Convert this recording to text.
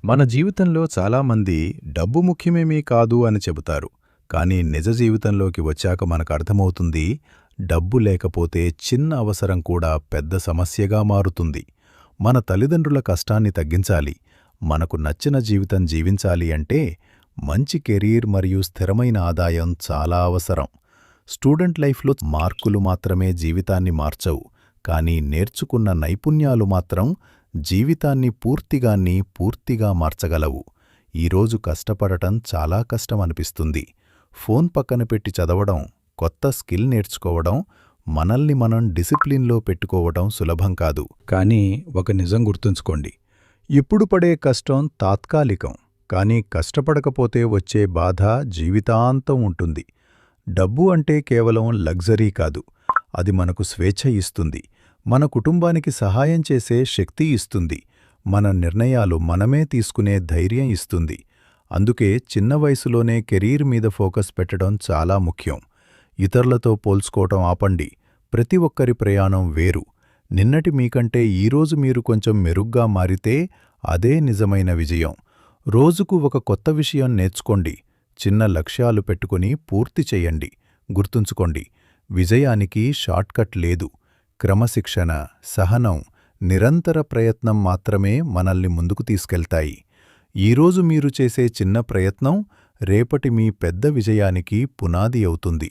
మన జీవితంలో చాలామంది డబ్బు ముఖ్యమేమీ కాదు అని చెబుతారు. కానీ నిజ జీవితంలోకి వచ్చాక మనకర్థమవుతుంది, డబ్బు లేకపోతే చిన్న అవసరం కూడా పెద్ద సమస్యగా మారుతుంది. మన తల్లిదండ్రుల కష్టాన్ని తగ్గించాలి, మనకు నచ్చిన జీవితం జీవించాలి అంటే మంచి కెరీర్ మరియు స్థిరమైన ఆదాయం చాలా అవసరం. స్టూడెంట్ లైఫ్లో మార్కులు మాత్రమే జీవితాన్ని మార్చవు, కానీ నేర్చుకున్న నైపుణ్యాలు మాత్రం జీవితాన్ని పూర్తిగా మార్చగలవు. ఈరోజు కష్టపడటం చాలా కష్టమనిపిస్తుంది. ఫోన్ పక్కన పెట్టి చదవడం, కొత్త స్కిల్ నేర్చుకోవడం, మనల్ని మనం డిసిప్లిన్లో పెట్టుకోవడం సులభం కాదు. కానీ ఒక నిజం గుర్తుంచుకోండి, ఇప్పుడు పడే కష్టం తాత్కాలికం, కానీ కష్టపడకపోతే వచ్చే బాధ జీవితాంతం ఉంటుంది. డబ్బు అంటే కేవలం లగ్జరీ కాదు, అది మనకు స్వేచ్ఛ ఇస్తుంది, మన కుటుంబానికి సహాయం చేసే శక్తి ఇస్తుంది, మన నిర్ణయాలు మనమే తీసుకునే ధైర్యం ఇస్తుంది. అందుకే చిన్న వయసులోనే కెరీర్ మీద ఫోకస్ పెట్టడం చాలా ముఖ్యం. ఇతరులతో పోల్చుకోవటం ఆపండి. ప్రతి ఒక్కరి ప్రయాణం వేరు. నిన్నటి మీకంటే ఈరోజు మీరు కొంచెం మెరుగ్గా మారితే అదే నిజమైన విజయం. రోజుకు ఒక కొత్త విషయం నేర్చుకోండి. చిన్న లక్ష్యాలు పెట్టుకుని పూర్తి చెయ్యండి. గుర్తుంచుకోండి, విజయానికి షార్ట్కట్ లేదు. క్రమశిక్షణ, సహనం, నిరంతర ప్రయత్నం మాత్రమే మనల్ని ముందుకు తీసుకెళ్తాయి. ఈరోజు మీరు చేసే చిన్న ప్రయత్నం రేపటి మీ పెద్ద విజయానికి పునాది అవుతుంది.